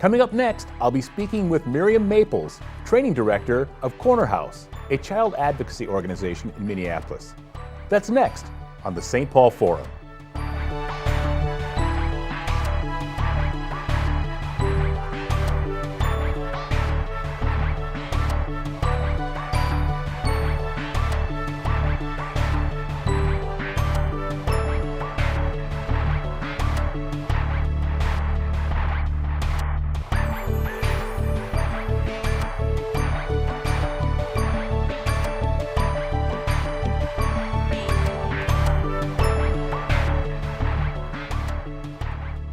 Coming up next, I'll be speaking with Miriam Maples, Training Director of CornerHouse, a child advocacy organization in Minneapolis. That's next on the St. Paul Forum.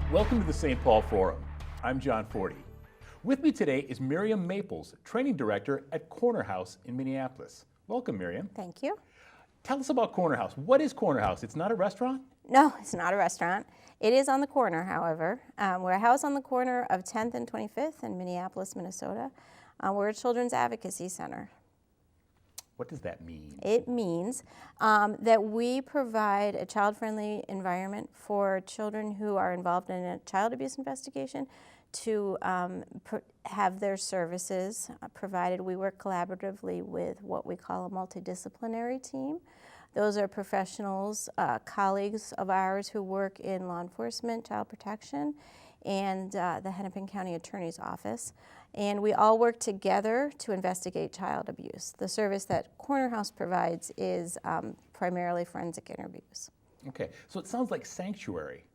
Welcome to the St. Paul Forum. I'm John Forde. With me today is Miriam Maples, Training Director at CornerHouse in Minneapolis. Welcome, Miriam. Thank you. Tell us about CornerHouse. What is CornerHouse? It's not a restaurant? No, it's not a restaurant. It is on the corner, however. We're a house on the corner of 10th and 25th in Minneapolis, Minnesota. We're a children's advocacy center. What does that mean? It means that we provide a child-friendly environment for children who are involved in a child abuse investigation to have their services provided. We work collaboratively with what we call a multidisciplinary team. Those are professionals, colleagues of ours who work in law enforcement, child protection, and the Hennepin County Attorney's Office. And we all work together to investigate child abuse. The service that CornerHouse provides is primarily forensic interviews. Okay, so it sounds like sanctuary,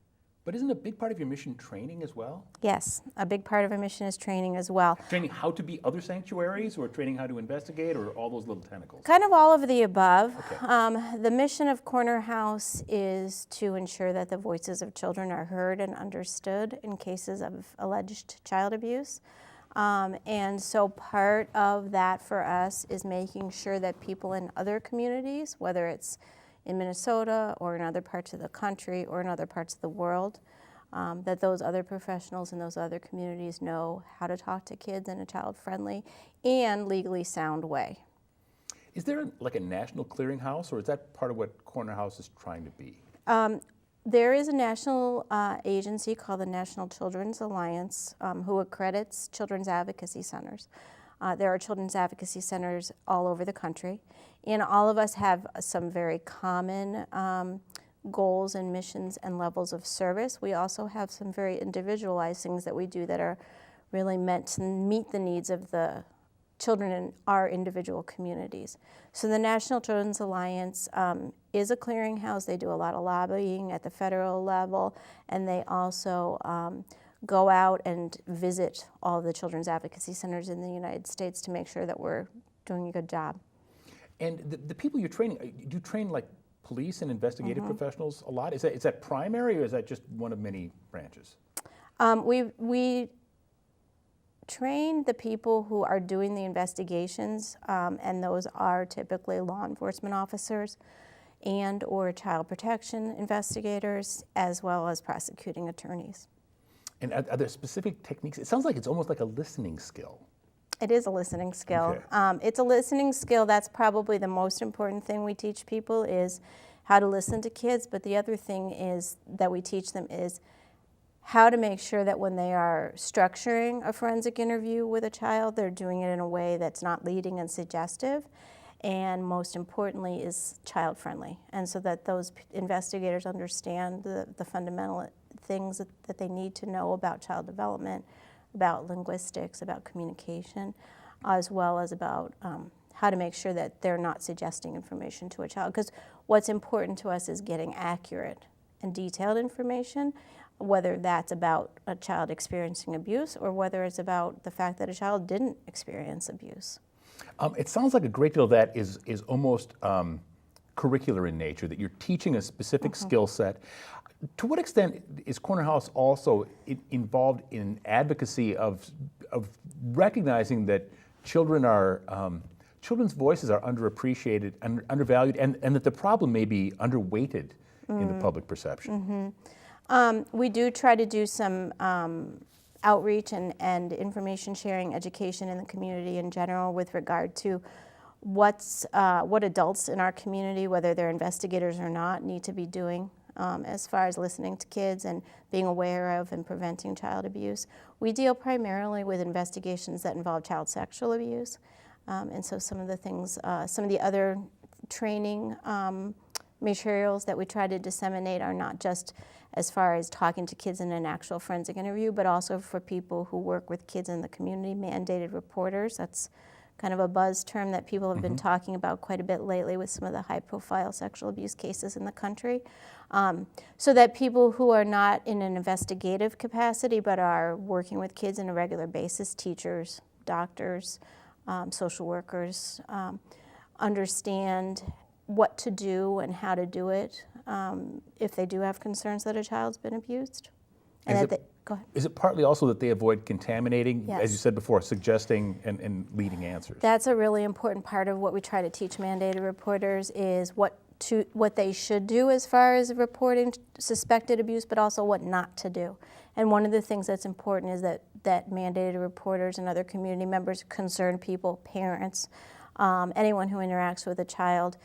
but isn't a big part of your mission training as well? Yes, a big part of our mission is training as well. Training how to be other sanctuaries, or training how to investigate, or all those little tentacles? Kind of all of the above. Okay. The mission of CornerHouse is to ensure that the voices of children are heard and understood in cases of alleged child abuse. And so part of that for us is making sure that people in other communities, whether it's in Minnesota or in other parts of the country or in other parts of the world, that those other professionals in those other communities know how to talk to kids in a child-friendly and legally sound way. Is there like a national clearinghouse, or is that part of what CornerHouse is trying to be? There is a national agency called the National Children's Alliance who accredits children's advocacy centers. There are children's advocacy centers all over the country, and all of us have some very common goals and missions and levels of service. We also have some very individualized things that we do that are really meant to meet the needs of the children in our individual communities. So the National Children's Alliance is a clearinghouse. They do a lot of lobbying at the federal level, and they also go out and visit all of the children's advocacy centers in the United States to make sure that we're doing a good job. And the people you're training, do you train like police and investigative professionals a lot? Is that primary, or is that just one of many branches? We train the people who are doing the investigations, and those are typically law enforcement officers and or child protection investigators, as well as prosecuting attorneys. And are there specific techniques? It sounds like it's almost like a listening skill. It is a listening skill. Okay. It's a listening skill. That's probably the most important thing we teach people, is how to listen to kids. But the other thing is that we teach them is how to make sure that when they are structuring a forensic interview with a child, they're doing it in a way that's not leading and suggestive, and most importantly is child-friendly, and so that those investigators understand the fundamental things that they need to know about child development, about linguistics, about communication, as well as about how to make sure that they're not suggesting information to a child. Because what's important to us is getting accurate and detailed information, whether that's about a child experiencing abuse or whether it's about the fact that a child didn't experience abuse. It sounds like a great deal of that is almost curricular in nature, that you're teaching a specific skill set. To what extent is CornerHouse also involved in advocacy of recognizing that children are children's voices are underappreciated and undervalued, and that the problem may be underweighted in the public perception? We do try to do some outreach and information sharing, education in the community in general with regard to what adults in our community, whether they're investigators or not, need to be doing as far as listening to kids and being aware of and preventing child abuse. We deal primarily with investigations that involve child sexual abuse. And so some of the things, some of the other training materials that we try to disseminate are not just as far as talking to kids in an actual forensic interview, but also for people who work with kids in the community, mandated reporters. That's kind of a buzz term that people have been talking about quite a bit lately with some of the high-profile sexual abuse cases in the country. So that people who are not in an investigative capacity but are working with kids on a regular basis, teachers, doctors, social workers, understand what to do and how to do it if they do have concerns that a child's been abused. And go ahead. Is it partly also that they avoid contaminating, Yes. as you said before, suggesting and leading answers? That's a really important part of what we try to teach mandated reporters is what they should do as far as reporting suspected abuse, but also what not to do. And one of the things that's important is that mandated reporters and other community members, concerned people, parents, anyone who interacts with a child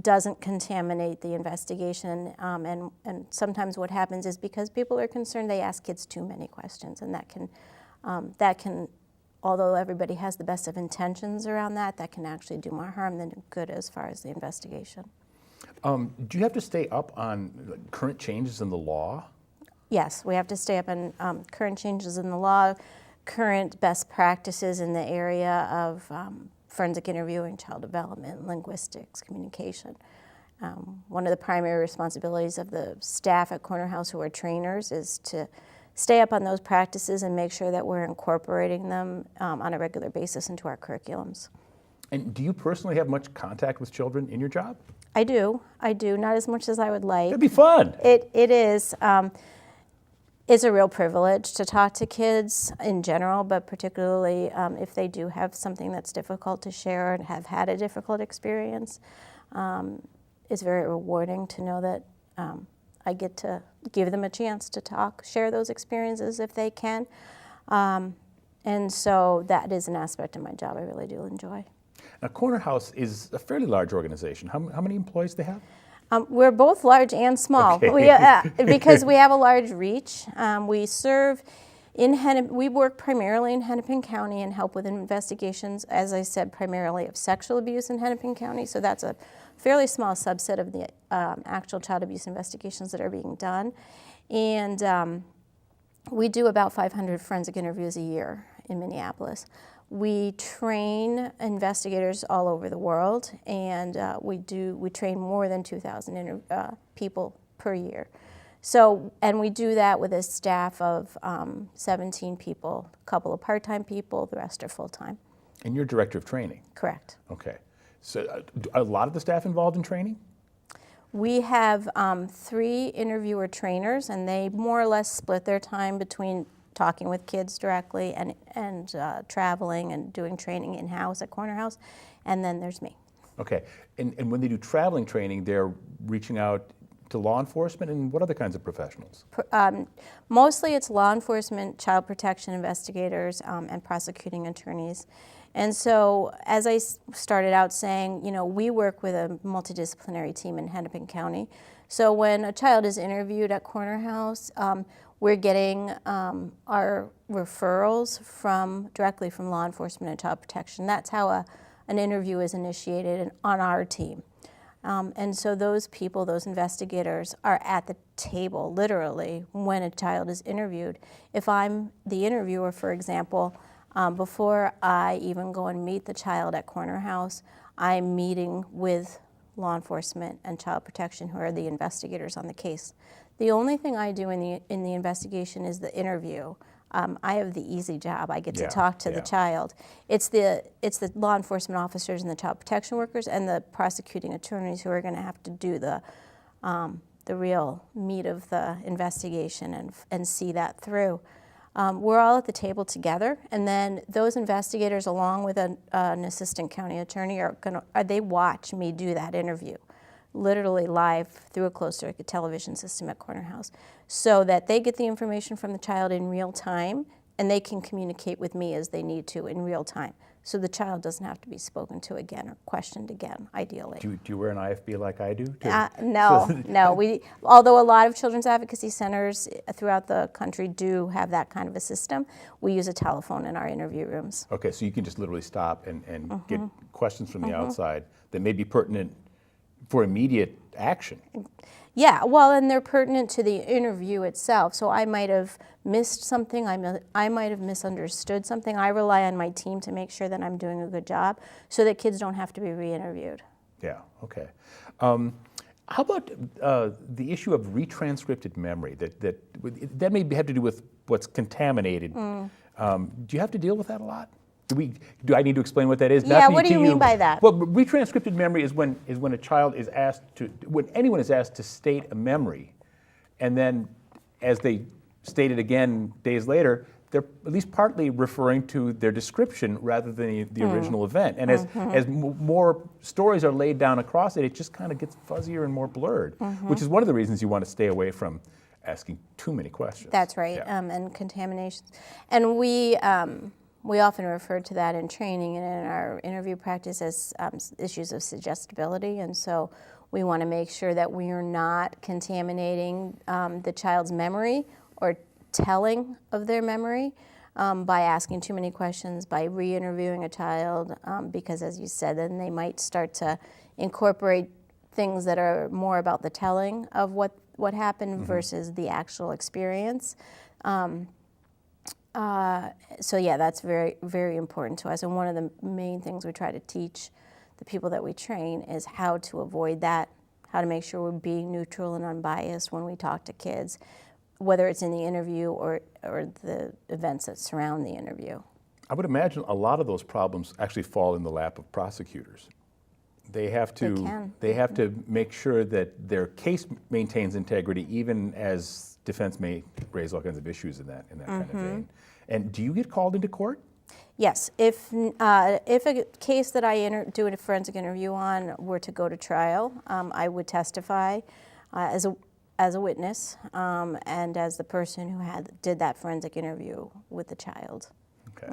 doesn't contaminate the investigation. And sometimes what happens is because people are concerned, they ask kids too many questions, and that can, although everybody has the best of intentions around that can actually do more harm than good as far as the investigation. Do you have to stay up on current changes in the law? Yes, we have to stay up on current changes in the law, current best practices in the area of forensic interviewing, child development, linguistics, communication. One of the primary responsibilities of the staff at CornerHouse who are trainers is to stay up on those practices and make sure that we're incorporating them on a regular basis into our curriculums. And do you personally have much contact with children in your job? I do, not as much as I would like. That'd be fun. It is. It's a real privilege to talk to kids in general, but particularly if they do have something that's difficult to share and have had a difficult experience. It's very rewarding to know that I get to give them a chance to talk, share those experiences if they can. And so that is an aspect of my job I really do enjoy. Now, CornerHouse is a fairly large organization. How many employees do they have? We're both large and small. Okay. Because we have a large reach. We serve we work primarily in Hennepin County and help with investigations, as I said, primarily of sexual abuse in Hennepin County. So that's a fairly small subset of the actual child abuse investigations that are being done. And we do about 500 forensic interviews a year in Minneapolis. We train investigators all over the world, and we train more than 2,000 people per year. So, and we do that with a staff of 17 people, a couple of part-time people, the rest are full-time. And you're director of training? Correct. Okay. So are a lot of the staff involved in training? We have 3 interviewer trainers, and they more or less split their time between talking with kids directly and traveling and doing training in-house at CornerHouse, and then there's me. Okay, and when they do traveling training, they're reaching out to law enforcement and what other kinds of professionals? Mostly it's law enforcement, child protection investigators, and prosecuting attorneys. And so, as I started out saying, we work with a multidisciplinary team in Hennepin County. So when a child is interviewed at CornerHouse, we're getting our referrals directly from law enforcement and child protection. That's how an interview is initiated on our team. And so those people, those investigators, are at the table, literally, when a child is interviewed. If I'm the interviewer, for example, before I even go and meet the child at CornerHouse, I'm meeting with law enforcement and child protection, who are the investigators on the case. The only thing I do in the investigation is the interview. I have the easy job. I get to talk to the child. It's the law enforcement officers and the child protection workers and the prosecuting attorneys who are going to have to do the real meat of the investigation and see that through. We're all at the table together, and then those investigators, along with an assistant county attorney, they watch me do that interview, literally live through a closed-circuit television system at CornerHouse, so that they get the information from the child in real time, and they can communicate with me as they need to in real time. So the child doesn't have to be spoken to again or questioned again, ideally. Do you wear an IFB like I do? No. Although a lot of children's advocacy centers throughout the country do have that kind of a system, we use a telephone in our interview rooms. Okay, so you can just literally stop and get questions from the outside that may be pertinent for immediate action. Yeah, well, and they're pertinent to the interview itself. So I might have missed something, I might have misunderstood something. I rely on my team to make sure that I'm doing a good job so that kids don't have to be re-interviewed. Yeah, okay. How about the issue of retranscripted memory? That may have to do with what's contaminated. Do you have to deal with that a lot? Do I need to explain what that is? Yeah, what do you mean by that? Well, retranscripted memory is when a child is asked when anyone is asked to state a memory, and then as they state it again days later, they're at least partly referring to their description rather than the original event. And as more stories are laid down across it, it just kind of gets fuzzier and more blurred, which is one of the reasons you want to stay away from asking too many questions. That's right, Yeah. and contaminations. And we often refer to that in training and in our interview practice as issues of suggestibility, and so we want to make sure that we are not contaminating the child's memory or telling of their memory by asking too many questions, by re-interviewing a child, because as you said, then they might start to incorporate things that are more about the telling of what happened versus the actual experience. So yeah, that's very, very important to us. And one of the main things we try to teach the people that we train is how to avoid that, how to make sure we're being neutral and unbiased when we talk to kids, whether it's in the interview or the events that surround the interview. I would imagine a lot of those problems actually fall in the lap of prosecutors. They have to make sure that their case maintains integrity, even as defense may raise all kinds of issues in that kind of vein. And do you get called into court? Yes, if a case that I do a forensic interview on were to go to trial, I would testify as a witness and as the person who did that forensic interview with the child. Okay.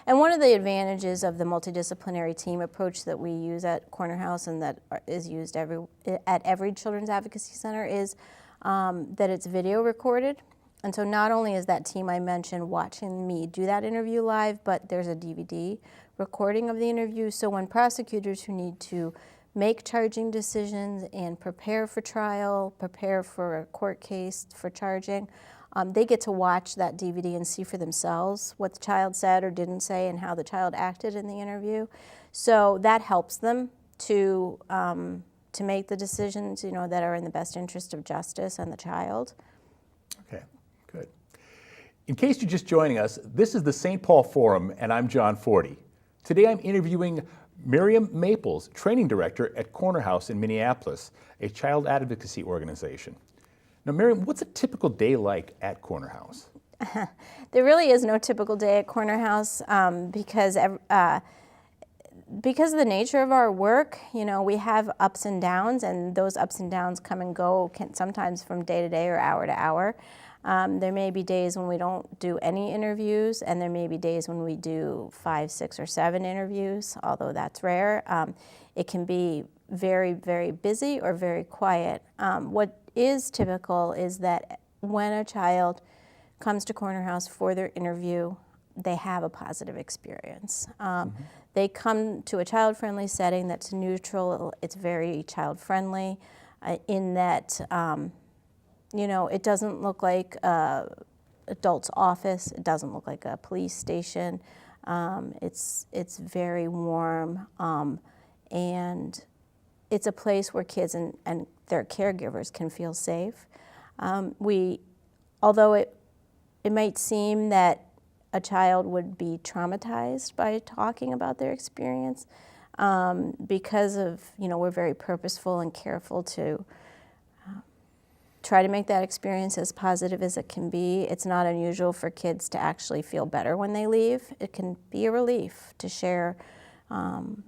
And one of the advantages of the multidisciplinary team approach that we use at CornerHouse and that is used at every children's advocacy center is that it's video recorded. And so not only is that team I mentioned watching me do that interview live, but there's a DVD recording of the interview. So when prosecutors who need to make charging decisions and prepare for trial, prepare for a court case for charging, they get to watch that DVD and see for themselves what the child said or didn't say and how the child acted in the interview. So that helps them to make the decisions, that are in the best interest of justice and the child. Okay, good. In case you're just joining us, this is the St. Paul Forum, and I'm John Forde. Today I'm interviewing Miriam Maples, Training Director at CornerHouse in Minneapolis, a child advocacy organization. Now, Miriam, what's a typical day like at CornerHouse? There really is no typical day at CornerHouse because of the nature of our work. We have ups and downs, and those ups and downs come and go sometimes from day to day or hour to hour. There may be days when we don't do any interviews, and there may be days when we do 5, 6, or 7 interviews, although that's rare. It can be very, very busy or very quiet. What is typical is that when a child comes to CornerHouse for their interview, they have a positive experience. They come to a child-friendly setting that's neutral. It's very child-friendly in that it doesn't look like an adult's office. It doesn't look like a police station. It's very warm, and it's a place where kids and their caregivers can feel safe. Although it might seem that a child would be traumatized by talking about their experience, because of, we're very purposeful and careful to try to make that experience as positive as it can be. It's not unusual for kids to actually feel better when they leave. It can be a relief to share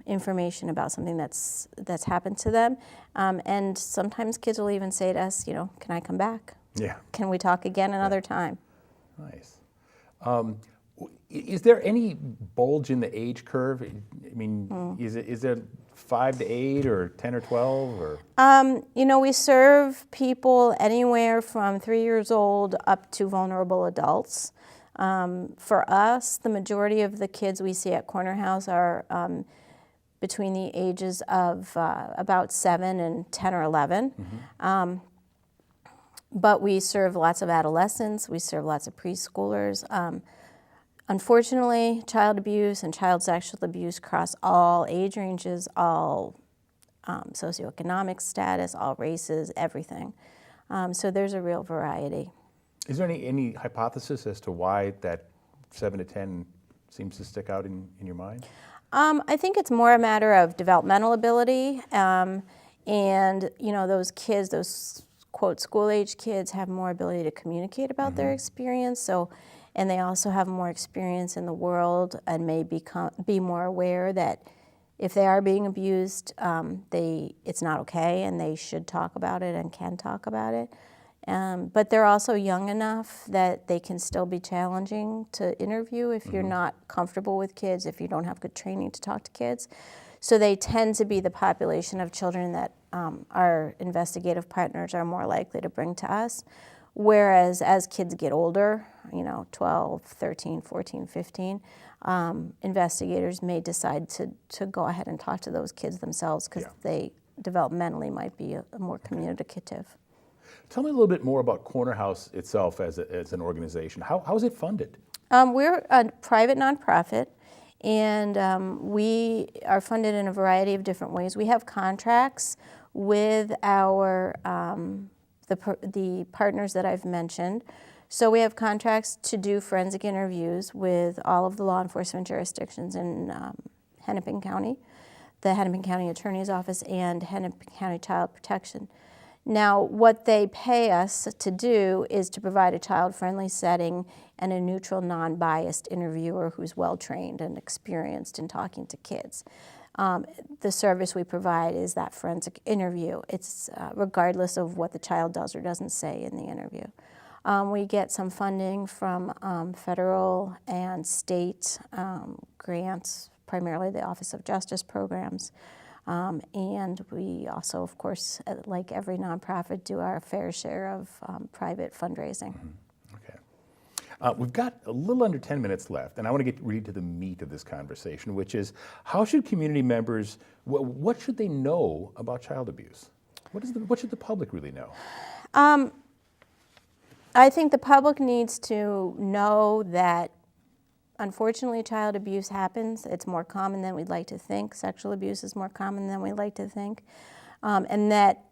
information about something that's happened to them. And sometimes kids will even say to us, can I come back? Yeah. Can we talk again another time? Nice. Is there any bulge in the age curve? I mean, is there 5 to 8 or 10 or 12 or? We serve people anywhere from 3 years old up to vulnerable adults. For us, the majority of the kids we see at CornerHouse are between the ages of about 7 and 10 or 11. But we serve lots of adolescents, we serve lots of preschoolers. Unfortunately, child abuse and child sexual abuse cross all age ranges, all socioeconomic status, all races, everything. So there's a real variety. Is there any hypothesis as to why that 7 to 10 seems to stick out in your mind? I think it's more a matter of developmental ability, and those kids, those quote school-age kids, have more ability to communicate about their experience. So, and they also have more experience in the world and may be more aware that if they are being abused, it's not okay, and they should talk about it and can talk about it. But they're also young enough that they can still be challenging to interview if you're not comfortable with kids, if you don't have good training to talk to kids. So they tend to be the population of children that our investigative partners are more likely to bring to us. Whereas as kids get older, 12, 13, 14, 15, investigators may decide to go ahead and talk to those kids themselves because they developmentally might be more communicative. Tell me a little bit more about CornerHouse itself as an organization. How is it funded? We're a private nonprofit, and we are funded in a variety of different ways. We have contracts with our the partners that I've mentioned. So we have contracts to do forensic interviews with all of the law enforcement jurisdictions in Hennepin County, the Hennepin County Attorney's Office, and Hennepin County Child Protection. Now, what they pay us to do is to provide a child-friendly setting and a neutral, non-biased interviewer who's well-trained and experienced in talking to kids. The service we provide is that forensic interview. It's regardless of what the child does or doesn't say in the interview. We get some funding from federal and state grants, primarily the Office of Justice programs. And we also, of course, like every nonprofit, do our fair share of private fundraising. Okay. We've got a little under 10 minutes left, and I want to get really to the meat of this conversation, which is how should community members, what should they know about child abuse? What should the public really know? I think the public needs to know that unfortunately, child abuse happens. It's more common than we'd like to think. Sexual abuse is more common than we'd like to think. And that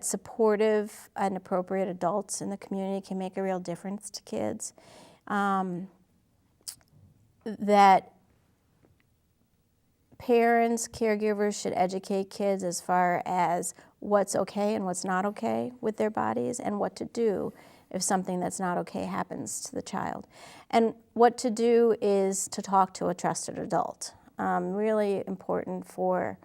supportive and appropriate adults in the community can make a real difference to kids. That parents, caregivers should educate kids as far as what's okay and what's not okay with their bodies and what to do if something that's not okay happens to the child. And what to do is to talk to a trusted adult. Really important for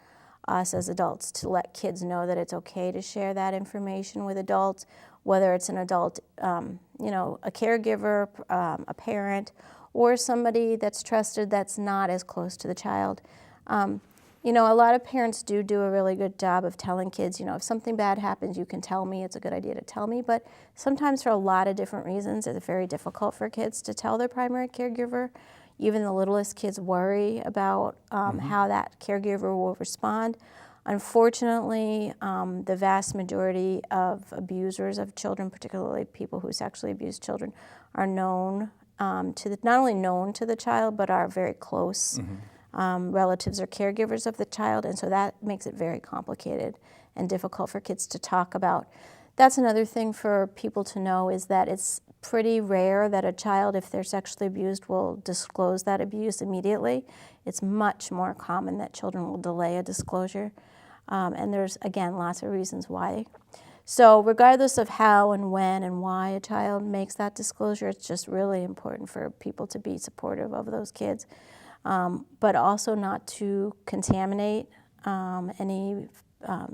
us as adults to let kids know that it's okay to share that information with adults, whether it's an adult, a caregiver, a parent, or somebody that's trusted that's not as close to the child. A lot of parents do a really good job of telling kids, if something bad happens, you can tell me. It's a good idea to tell me. But sometimes for a lot of different reasons, it's very difficult for kids to tell their primary caregiver. Even the littlest kids worry about how that caregiver will respond. Unfortunately, the vast majority of abusers of children, particularly people who sexually abuse children, are known not only known to the child, but are very close. Relatives or caregivers of the child, and so that makes it very complicated and difficult for kids to talk about. That's another thing for people to know, is that it's pretty rare that a child, if they're sexually abused, will disclose that abuse immediately. It's much more common that children will delay a disclosure, and there's, again, lots of reasons why. So regardless of how and when and why a child makes that disclosure, it's just really important for people to be supportive of those kids. But also not to contaminate any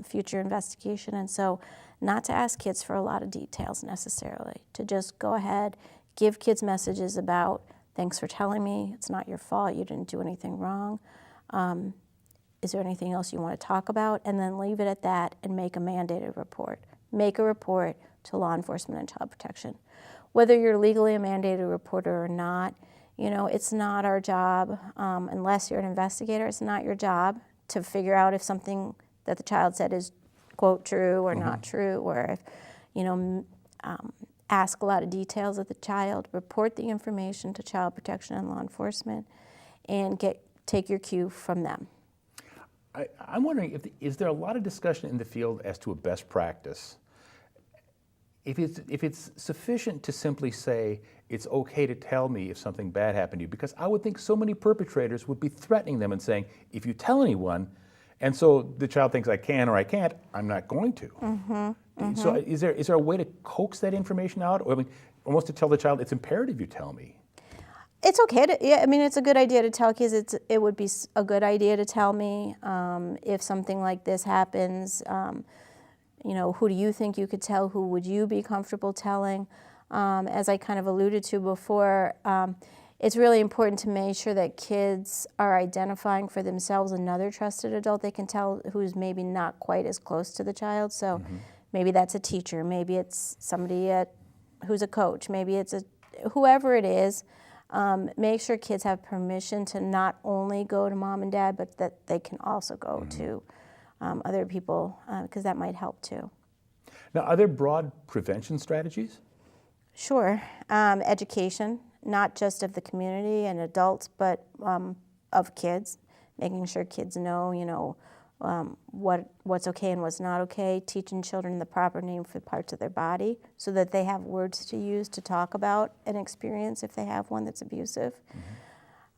future investigation, and so not to ask kids for a lot of details necessarily, to just go ahead, Give kids messages about, thanks for telling me, it's not your fault, you didn't do anything wrong. Is there anything else you want to talk about? And then leave it at that and make a mandated report. Make a report to law enforcement and child protection. Whether you're legally a mandated reporter or not, it's not our job, unless you're an investigator, it's not your job to figure out if something that the child said is, quote, true or not true, or if, ask a lot of details of the child, report the information to child protection and law enforcement, and take your cue from them. I'm wondering, is there a lot of discussion in the field as to a best practice? If it's sufficient to simply say, it's okay to tell me if something bad happened to you, because I would think so many perpetrators would be threatening them and saying, if you tell anyone, and so the child thinks I can or I can't, I'm not going to. So is there a way to coax that information out? Or almost to tell the child, it's imperative you tell me? It's okay to, it's a good idea to tell kids. It would be a good idea to tell me if something like this happens. Who do you think you could tell? Who would you be comfortable telling? As I kind of alluded to before, it's really important to make sure that kids are identifying for themselves another trusted adult they can tell who's maybe not quite as close to the child. So maybe that's a teacher, maybe it's somebody who's a coach, maybe it's whoever it is. Make sure kids have permission to not only go to mom and dad, but that they can also go to other people, because that might help too. Now, are there broad prevention strategies? Sure. Education, not just of the community and adults, but of kids, making sure kids know, what's okay and what's not okay, teaching children the proper name for parts of their body so that they have words to use to talk about an experience if they have one that's abusive.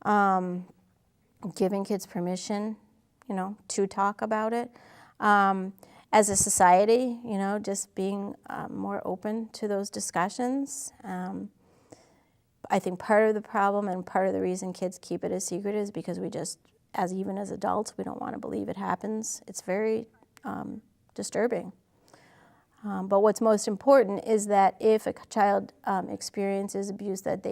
Giving kids permission, to talk about it. As a society, just being more open to those discussions. I think part of the problem and part of the reason kids keep it a secret is because we just, even as adults, we don't want to believe it happens. It's very disturbing. But what's most important is that if a child experiences abuse, that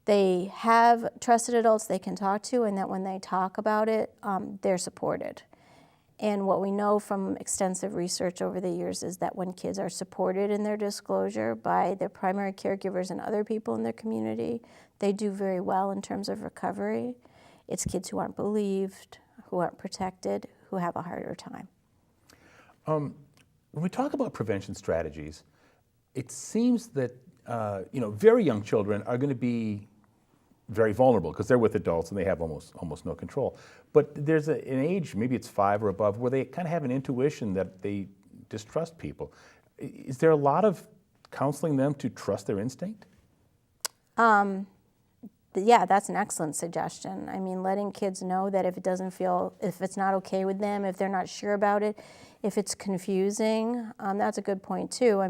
they have trusted adults they can talk to, and that when they talk about it, they're supported. And what we know from extensive research over the years is that when kids are supported in their disclosure by their primary caregivers and other people in their community, they do very well in terms of recovery. It's kids who aren't believed, who aren't protected, who have a harder time. When we talk about prevention strategies, it seems that very young children are going to be very vulnerable because they're with adults and they have almost no control. But there's an age, maybe it's 5 or above, where they kind of have an intuition that they distrust people. Is there a lot of counseling them to trust their instinct? Yeah, that's an excellent suggestion. Letting kids know that if it's not okay with them, if they're not sure about it, if it's confusing, that's a good point too.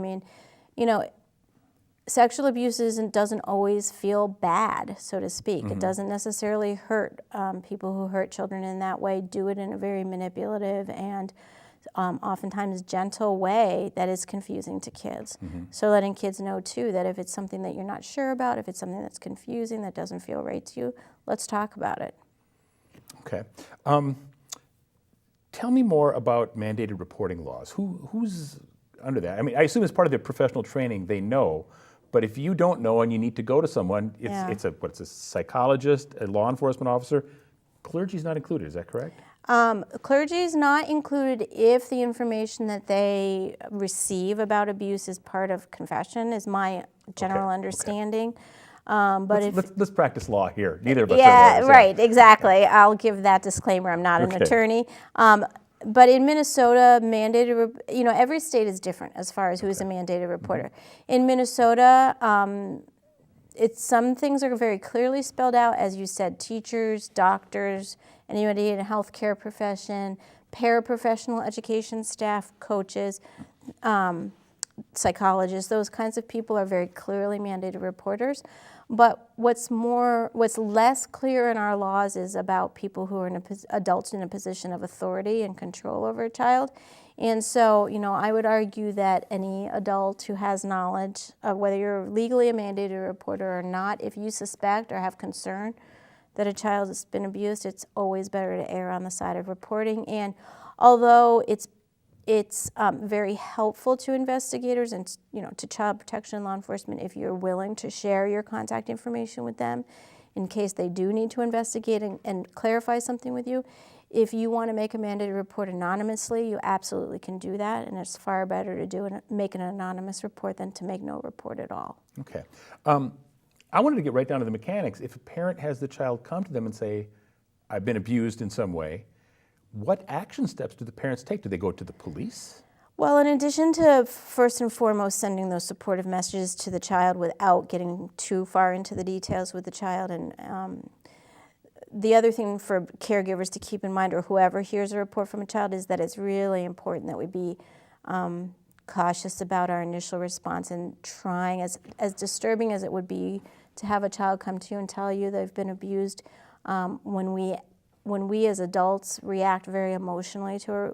Sexual abuse doesn't always feel bad, so to speak. It doesn't necessarily hurt. People who hurt children in that way do it in a very manipulative and oftentimes gentle way that is confusing to kids. So letting kids know too that if it's something that you're not sure about, if it's something that's confusing, that doesn't feel right to you, let's talk about it. Okay. Tell me more about mandated reporting laws. Who's under that? I assume as part of their professional training they know, but if you don't know and you need to go to someone, it's a psychologist, a law enforcement officer. Clergy's not included, is that correct? Clergy is not included if the information that they receive about abuse is part of confession, is my general understanding. But let's practice law here. Neither of us are lawyers. Right, exactly. I'll give that disclaimer. I'm not an attorney. But in Minnesota, mandated, every state is different as far as who is a mandated reporter. In Minnesota, some things are very clearly spelled out, as you said, teachers, doctors, anybody in a healthcare profession, paraprofessional education staff, coaches, psychologists, those kinds of people are very clearly mandated reporters. But what's less clear in our laws is about people who are adults in a position of authority and control over a child. And so, I would argue that any adult who has knowledge of whether you're legally a mandated reporter or not, if you suspect or have concern that a child has been abused, it's always better to err on the side of reporting. And although it's very helpful to investigators and to child protection and law enforcement if you're willing to share your contact information with them in case they do need to investigate and clarify something with you. If you want to make a mandated report anonymously, you absolutely can do that, and it's far better to make an anonymous report than to make no report at all. Okay. I wanted to get right down to the mechanics. If a parent has the child come to them and say, I've been abused in some way, what action steps do the parents take? Do they go to the police? Well, in addition to first and foremost sending those supportive messages to the child without getting too far into the details with the child, and the other thing for caregivers to keep in mind, or whoever hears a report from a child, is that it's really important that we be cautious about our initial response and trying, as disturbing as it would be to have a child come to you and tell you they've been abused, when we as adults react very emotionally to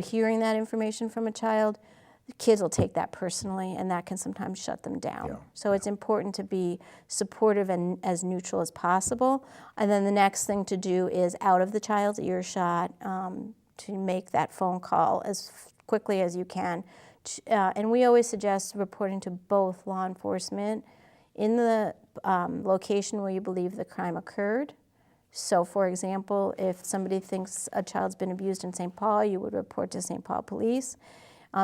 hearing that information from a child, the kids will take that personally, and that can sometimes shut them down. Yeah. So it's important to be supportive and as neutral as possible. And then the next thing to do is out of the child's earshot, to make that phone call as quickly as you can. And we always suggest reporting to both law enforcement in the location where you believe the crime occurred. So, for example, if somebody thinks a child's been abused in St. Paul, you would report to St. Paul Police.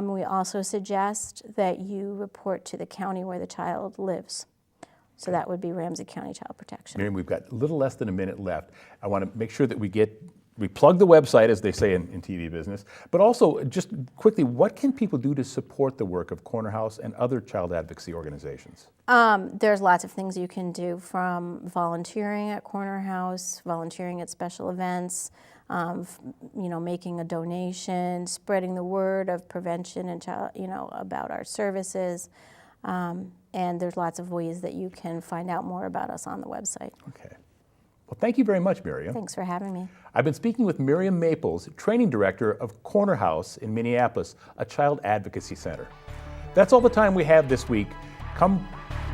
We also suggest that you report to the county where the child lives. So that would be Ramsey County Child Protection. Miriam, we've got a little less than a minute left. I want to make sure that we plug the website, as they say in TV business, but also just quickly, what can people do to support the work of CornerHouse and other child advocacy organizations? There's lots of things you can do, from volunteering at CornerHouse, volunteering at special events, making a donation, spreading the word of prevention and about our services. And there's lots of ways that you can find out more about us on the website. Okay. Well, thank you very much, Miriam. Thanks for having me. I've been speaking with Miriam Maples, Training Director of CornerHouse in Minneapolis, a child advocacy center. That's all the time we have this week. Come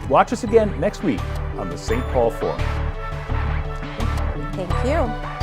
watch us again next week on the St. Paul Forum. Thank you.